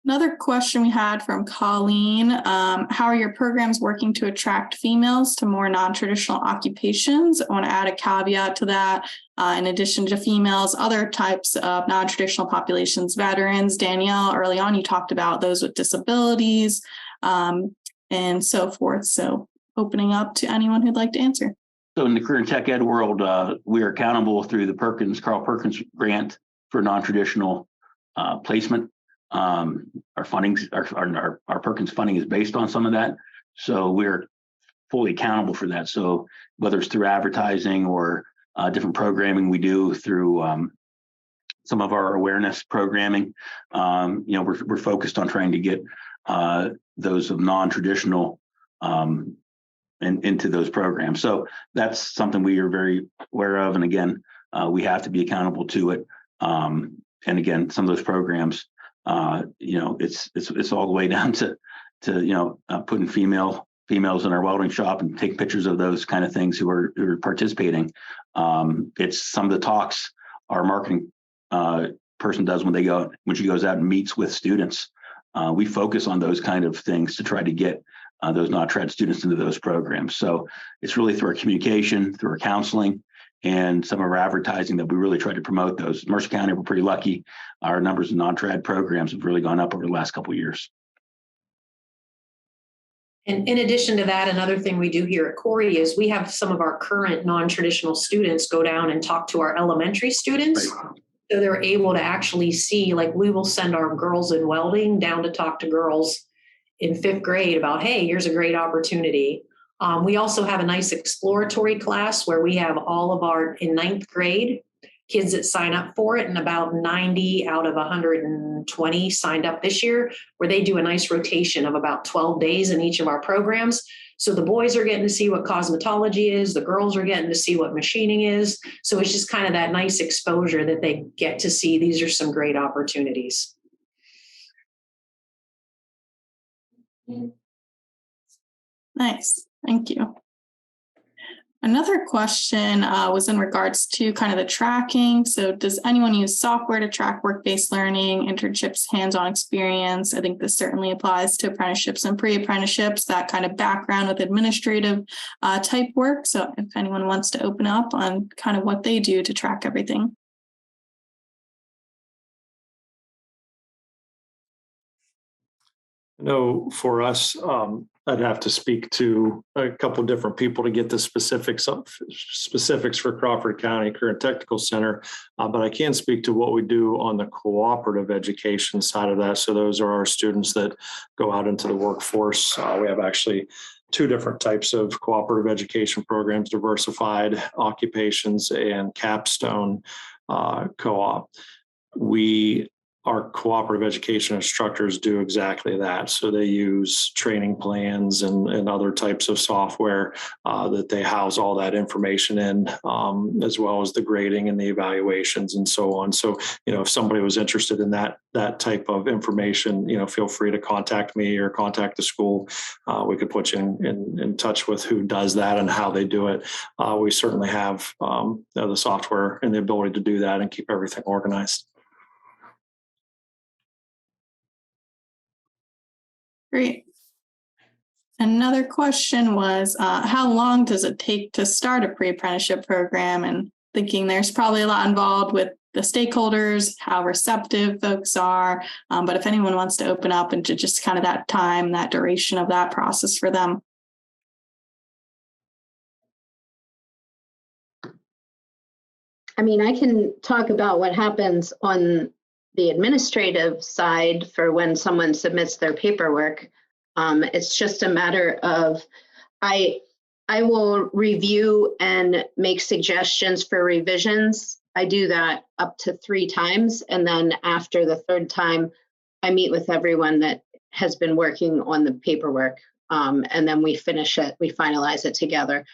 [SPEAKER 1] Another question we had from Colleen. How are your programs working to attract females to more non-traditional occupations? I want to add a caveat to that. In addition to females, other types of non-traditional populations, veterans. Danielle, early on, you talked about those with disabilities and so forth. So opening up to anyone who'd like to answer.
[SPEAKER 5] So in the career and tech ed world, we are accountable through the Carl Perkins grant for non-traditional placement. Our Perkins funding is based on some of that. So we're fully accountable for that. So whether it's through advertising or different programming we do through some of our awareness programming, we're focused on trying to get those of non-traditional into those programs. So that's something we are very aware of. And again, we have to be accountable to it. And again, some of those programs, it's all the way down to putting females in our welding shop and taking pictures of those kind of things who are participating. It's some of the talks our marketing person does when she goes out and meets with students. We focus on those kind of things to try to get those non-trad students into those programs. So it's really through our communication, through our counseling, and some of our advertising that we really try to promote those. Mercer County, we're pretty lucky. Our numbers of non-trad programs have really gone up over the last couple of years.
[SPEAKER 7] And in addition to that, another thing we do here at Corey is we have some of our current non-traditional students go down and talk to our elementary students. Right. So they're able to actually see, like we will send our girls in welding down to talk to girls in 5th grade about, hey, here's a great opportunity. We also have a nice exploratory class where we have all of our, in 9th grade, kids that sign up for it, and about 90 out of 120 signed up this year, where they do a nice rotation of about 12 days in each of our programs. So the boys are getting to see what cosmetology is, the girls are getting to see what machining is. So it's just kind of that nice exposure that they get to see. These are some great opportunities.
[SPEAKER 1] Nice. Thank you. Another question was in regards to kind of the tracking. So does anyone use software to track work-based learning, internships, hands-on experience? I think this certainly applies to apprenticeships and pre-apprenticeships, that kind of background with administrative type work. So if anyone wants to open up on kind of what they do to track everything.
[SPEAKER 4] I know for us, I'd have to speak to a couple of different people to get the specifics for Crawford County Career and Technical Center, but I can speak to what we do on the cooperative education side of that. So those are our students that go out into the workforce. We have actually 2 different types of cooperative education programs: diversified occupations and capstone co-op. Our cooperative education instructors do exactly that. So they use training plans and other types of software that they house all that information in, as well as the grading and the evaluations and so on. So, if somebody was interested in that type of information, feel free to contact me or contact the school. We could put you in touch with who does that and how they do it. We certainly have the software and the ability to do that and keep everything organized.
[SPEAKER 1] Great. Another question was, how long does it take to start a pre-apprenticeship program? And thinking there's probably a lot involved with the stakeholders, how receptive folks are. But if anyone wants to open up into just kind of that time, that duration of that process for them.
[SPEAKER 3] I mean, I can talk about what happens on the administrative side for when someone submits their paperwork. It's just a matter of, I will review and make suggestions for revisions. I do that up to 3 times. And then after the 3rd time, I meet with everyone that has been working on the paperwork. And then we finish it, we finalize it together.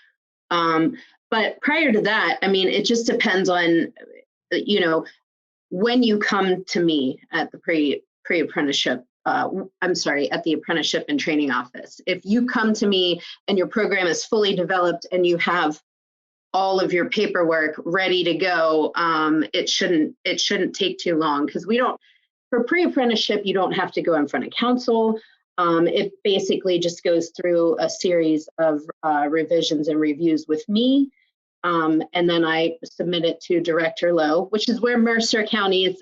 [SPEAKER 3] But prior to that, I mean, it just depends on, you know, when you come to me at the pre-apprenticeship, I'm sorry, at the apprenticeship and training office. If you come to me and your program is fully developed and you have all of your paperwork ready to go, it shouldn't take too long, because for pre-apprenticeship, you don't have to go in front of council. It basically just goes through a series of revisions and reviews with me. And then I submit it to Director Lowe, which is where Mercer County's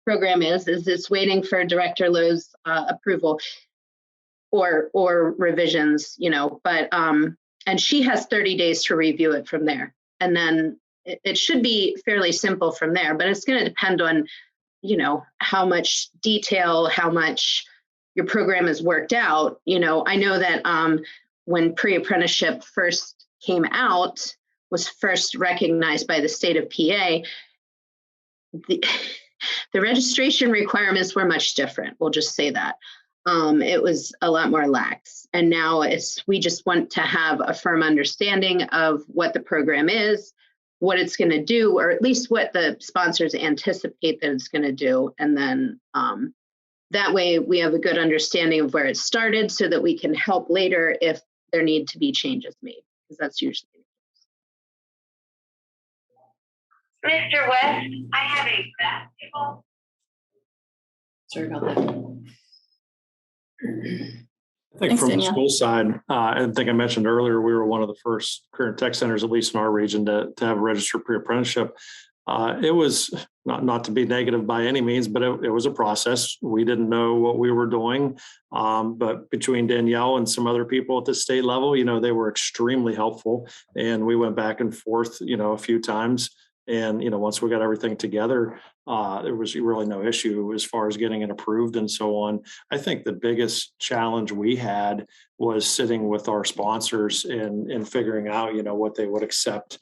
[SPEAKER 3] program is it's waiting for Director Lowe's approval or revisions, you know, but and she has 30 days to review it from there. And then it should be fairly simple from there, but it's going to depend on, you know, how much detail, how much your program is worked out. You know, I know that when pre-apprenticeship first came out, was first recognized by the state of PA, the registration requirements were much different. We'll just say that. It was a lot more lax. And now we just want to have a firm understanding of what the program is, what it's going to do, or at least what the sponsors anticipate that it's going to do. And then that way we have a good understanding of where it started so that we can help later if there need to be changes made, because that's usually.
[SPEAKER 8] Mr. West, I have a basketball.
[SPEAKER 7] Sorry about that.
[SPEAKER 4] I think
[SPEAKER 1] Thanks,
[SPEAKER 4] from the
[SPEAKER 1] Danielle.
[SPEAKER 4] school side, I think I mentioned earlier, we were one of the first career tech centers, at least in our region, to have a registered pre-apprenticeship. It was not to be negative by any means, but it was a process. We didn't know what we were doing. But between Danielle and some other people at the state level, you know, they were extremely helpful. And we went back and forth, you know, a few times. And, you know, once we got everything together, there was really no issue as far as getting it approved and so on. I think the biggest challenge we had was sitting with our sponsors and figuring out, you know, what they would accept,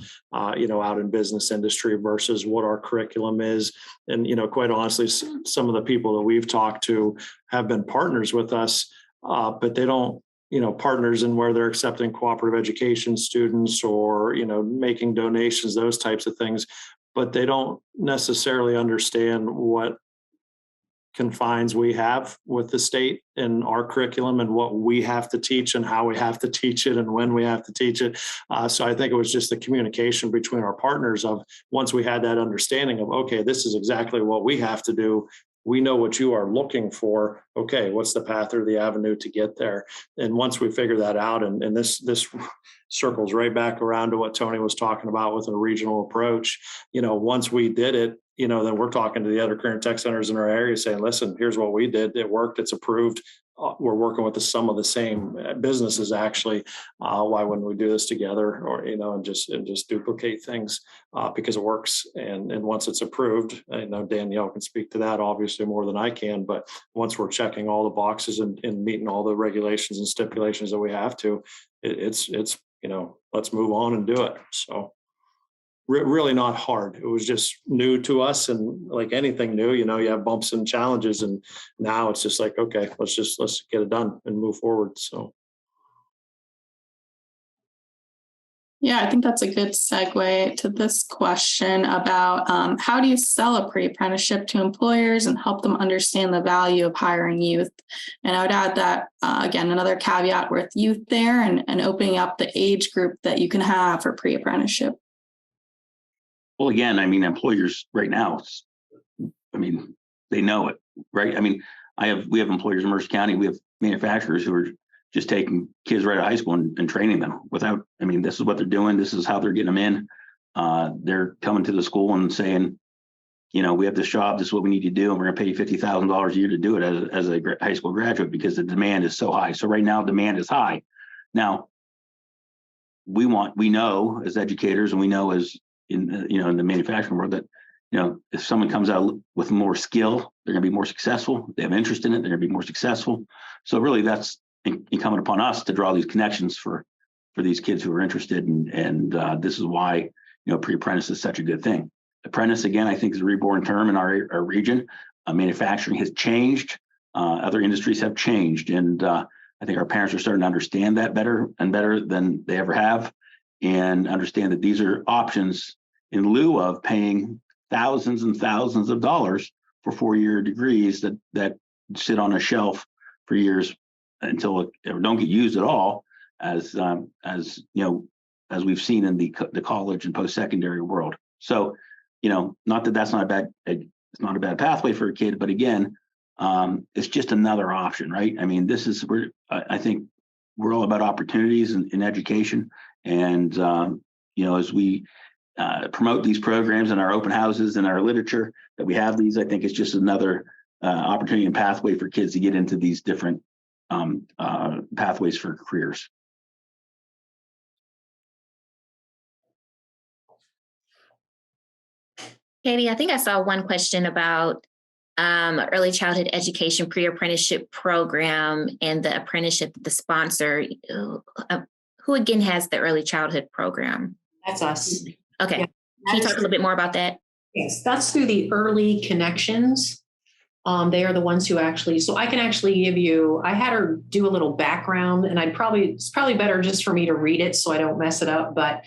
[SPEAKER 4] you know, out in business industry versus what our curriculum is. And, you know, quite honestly, some of the people that we've talked to have been partners with us, but they don't, you know, partners in where they're accepting cooperative education students or, you know, making donations, those types of things, but they don't necessarily understand what confines we have with the state and our curriculum and what we have to teach and how we have to teach it and when we have to teach it. So I think it was just the communication between our partners of once we had that understanding of, okay, this is exactly what we have to do. We know what you are looking for. Okay, what's the path or the avenue to get there? And once we figure that out, and this circles right back around to what Tony was talking about with a regional approach. You know, once we did it, you know, then we're talking to the other current tech centers in our area saying, listen, here's what we did. It worked. It's approved. We're working with some of the same businesses, actually. Why wouldn't we do this together, or, you know, and just duplicate things because it works. And once it's approved, I know Danielle can speak to that obviously more than I can, but once we're checking all the boxes and meeting all the regulations and stipulations that we have to, it's, you know, let's move on and do it. So really not hard. It was just new to us, and like anything new, you know, you have bumps and challenges, and now it's just like, okay, let's get it done and move forward. So.
[SPEAKER 1] Yeah, I think that's a good segue to this question about how do you sell a pre-apprenticeship to employers and help them understand the value of hiring youth? And I would add that, again, another caveat with youth there and opening up the age group that you can have for pre-apprenticeship.
[SPEAKER 5] Well, again, I mean, employers right now, I mean, they know it, right? I mean, we have employers in Mercer County. We have manufacturers who are just taking kids right out of high school and training them without, I mean, this is what they're doing. This is how they're getting them in. They're coming to the school and saying, you know, we have this job. This is what we need to do. And we're going to pay you $50,000 a year to do it as a high school graduate because the demand is so high. So right now demand is high. Now, we know as educators and we know as in the manufacturing world that, if someone comes out with more skill, they're going to be more successful. If they have interest in it, they're going to be more successful. So really, that's incumbent upon us to draw these connections for these kids who are interested. And this is why, pre-apprentice is such a good thing. Apprentice, again, I think is a reborn term in our region. Manufacturing has changed. Other industries have changed. And I think our parents are starting to understand that better and better than they ever have, and understand that these are options in lieu of paying thousands and thousands of dollars for 4-year degrees that sit on a shelf for years until it don't get used at all, as we've seen in the college and post-secondary world. So, not that that's not a bad pathway for a kid, but again, it's just another option, right? I mean, I think we're all about opportunities in education, and as we promote these programs in our open houses and our literature that we have these, I think it's just another opportunity and pathway for kids to get into these different pathways for careers.
[SPEAKER 2] Katie, I think I saw one question about early childhood education pre-apprenticeship program and the apprenticeship, the sponsor. Who again has the early childhood program?
[SPEAKER 7] That's us.
[SPEAKER 2] Okay.
[SPEAKER 7] Yeah.
[SPEAKER 2] Can you talk a little bit more about that?
[SPEAKER 7] Yes, that's through the Early Connections. They are the ones who so I can actually give you, I had her do a little background, and it's probably better just for me to read it so I don't mess it up. But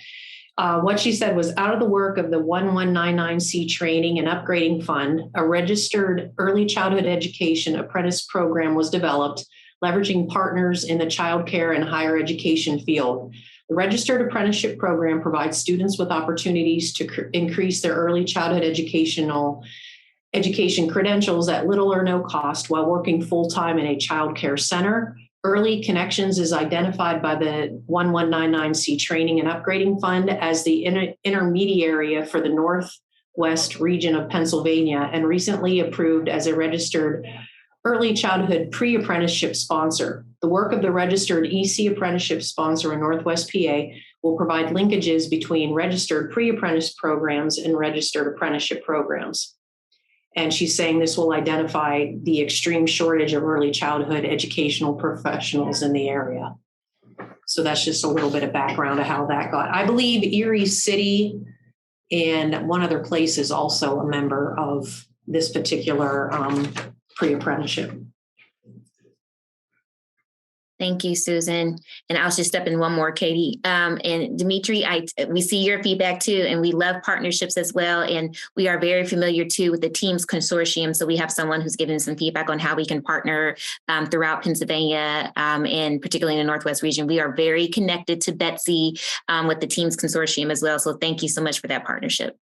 [SPEAKER 7] what she said was, out of the work of the 1199C Training and Upgrading Fund, a registered early childhood education apprentice program was developed, leveraging partners in the childcare and higher education field. The registered apprenticeship program provides students with opportunities to increase their early childhood education credentials at little or no cost while working full-time in a childcare center. Early Connections is identified by the 1199C Training and Upgrading Fund as the intermediary for the Northwest region of Pennsylvania, and recently approved as a registered early childhood pre-apprenticeship sponsor. The work of the registered EC apprenticeship sponsor in Northwest PA will provide linkages between registered pre-apprentice programs and registered apprenticeship programs. And she's saying this will identify the extreme shortage of early childhood educational professionals in the area. So that's just a little bit of background of how that got. I believe Erie City and one other place is also a member of this particular pre-apprenticeship.
[SPEAKER 2] Thank you, Susan. And I'll just step in one more, Katie. And Dimitri, we see your feedback too, and we love partnerships as well. And we are very familiar too with the TEAMS consortium. So we have someone who's given some feedback on how we can partner throughout Pennsylvania, and particularly in the Northwest region. We are very connected to Betsy with the TEAMS consortium as well. So thank you so much for that partnership.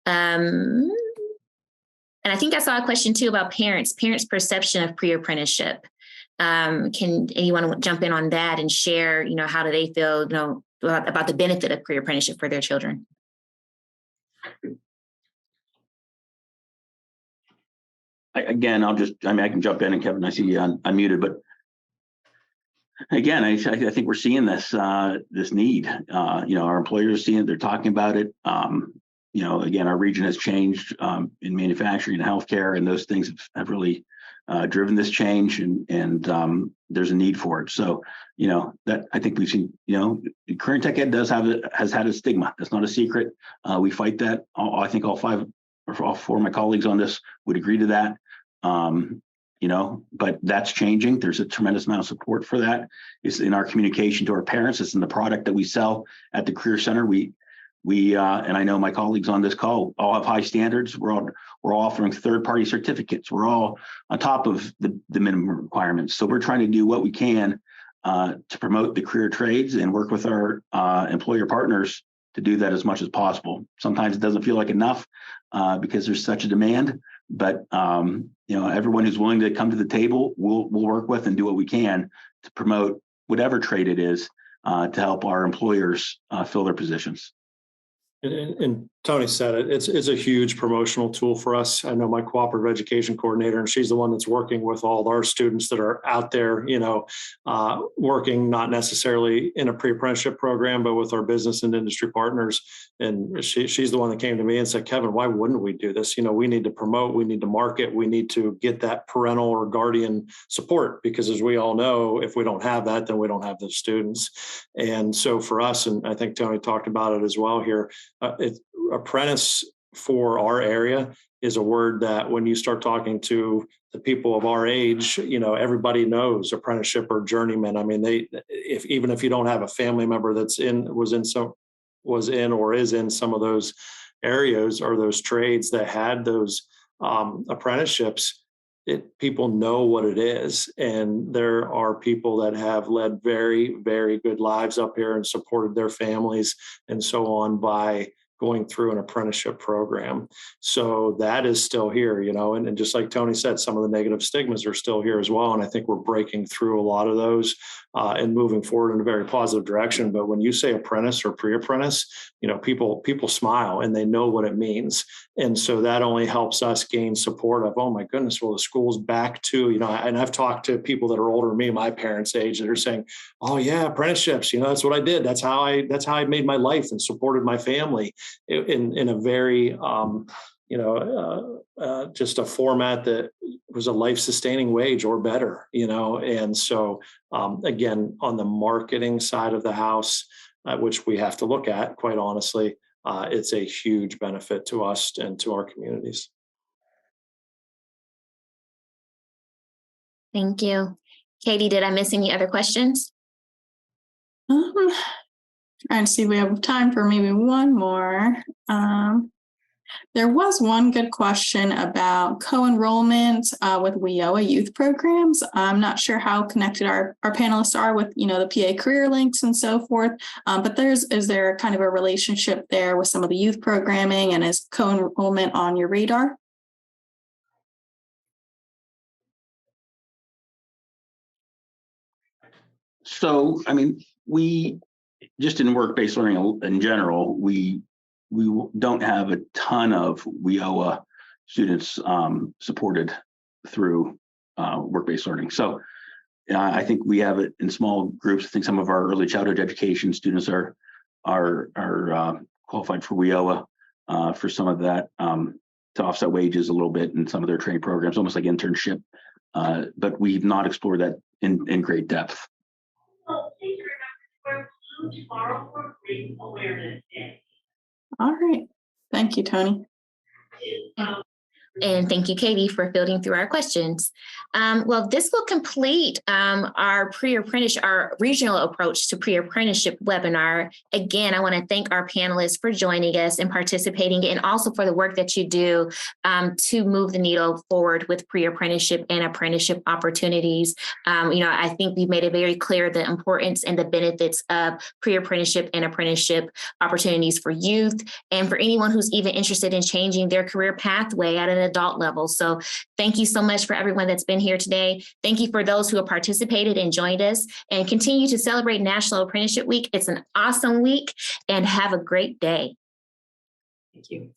[SPEAKER 2] And I think I saw a question too about parents' perception of pre-apprenticeship. Can anyone jump in on that and share, how do they feel, about the benefit of pre-apprenticeship for their children?
[SPEAKER 5] I can jump in, and Kevin, I see you unmuted, but again, I think we're seeing this need. Our employers are seeing it, they're talking about it. Again, our region has changed in manufacturing and healthcare, and those things have really driven this change, and there's a need for it. So, that I think we've seen, current tech ed has had a stigma. That's not a secret. We fight that. I think all 5 or all 4 of my colleagues on this would agree to that. But that's changing. There's a tremendous amount of support for that. It's in our communication to our parents. It's in the product that we sell at the Career Center. We and I know my colleagues on this call all have high standards. We're offering third-party certificates. We're all on top of the minimum requirements. So we're trying to do what we can to promote the career trades and work with our employer partners to do that as much as possible. Sometimes it doesn't feel like enough because there's such a demand, but everyone who's willing to come to the table, we'll work with and do what we can to promote whatever trade it is to help our employers fill their positions.
[SPEAKER 4] And Tony said it, it's a huge promotional tool for us. I know my cooperative education coordinator, and she's the one that's working with all our students that are out there, working not necessarily in a pre-apprenticeship program, but with our business and industry partners. And she's the one that came to me and said, Kevin, why wouldn't we do this? We need to promote, we need to market, we need to get that parental or guardian support, because as we all know, if we don't have that, then we don't have those students. And so for us, and I think Tony talked about it as well here, apprentice for our area is a word that when you start talking to the people of our age, everybody knows apprenticeship or journeyman. I mean, even if you don't have a family member was in or is in some of those areas or those trades that had those apprenticeships, people know what it is. And there are people that have led very, very good lives up here and supported their families and so on by going through an apprenticeship program. So that is still here, and just like Tony said, some of the negative stigmas are still here as well. And I think we're breaking through a lot of those and moving forward in a very positive direction. But when you say apprentice or pre-apprentice, people smile and they know what it means. And so that only helps us gain support of, oh my goodness, well, the school's back to, and I've talked to people that are older than me, my parents' age, that are saying, oh yeah, apprenticeships, that's what I did. That's how I made my life and supported my family in a very, just a format that was a life-sustaining wage or better, and so again, on the marketing side of the house, which we have to look at, quite honestly, it's a huge benefit to us and to our communities.
[SPEAKER 2] Thank you. Katie, did I miss any other questions?
[SPEAKER 1] Trying to see if we have time for maybe one more. There was one good question about co-enrollment with WIOA youth programs. I'm not sure how connected our panelists are with, the PA career links and so forth. But is there kind of a relationship there with some of the youth programming, and is co-enrollment on your radar?
[SPEAKER 5] So, we just in work-based learning in general, we don't have a ton of WIOA students supported through work-based learning. So I think we have it in small groups. I think some of our early childhood education students are qualified for WIOA for some of that to offset wages a little bit in some of their training programs, almost like internship. But we've not explored that in great depth.
[SPEAKER 8] Well, please remember, we're blue tomorrow for Grief Awareness Day.
[SPEAKER 1] All right. Thank you, Tony.
[SPEAKER 2] And thank you, Katie, for fielding through our questions. Well, this will complete our regional approach to pre-apprenticeship webinar. Again, I want to thank our panelists for joining us and participating, and also for the work that you do to move the needle forward with pre-apprenticeship and apprenticeship opportunities. I think we've made it very clear the importance and the benefits of pre-apprenticeship and apprenticeship opportunities for youth and for anyone who's even interested in changing their career pathway at an adult level. So thank you so much for everyone that's been here today. Thank you for those who have participated and joined us, and continue to celebrate National Apprenticeship Week. It's an awesome week, and have a great day.
[SPEAKER 7] Thank you.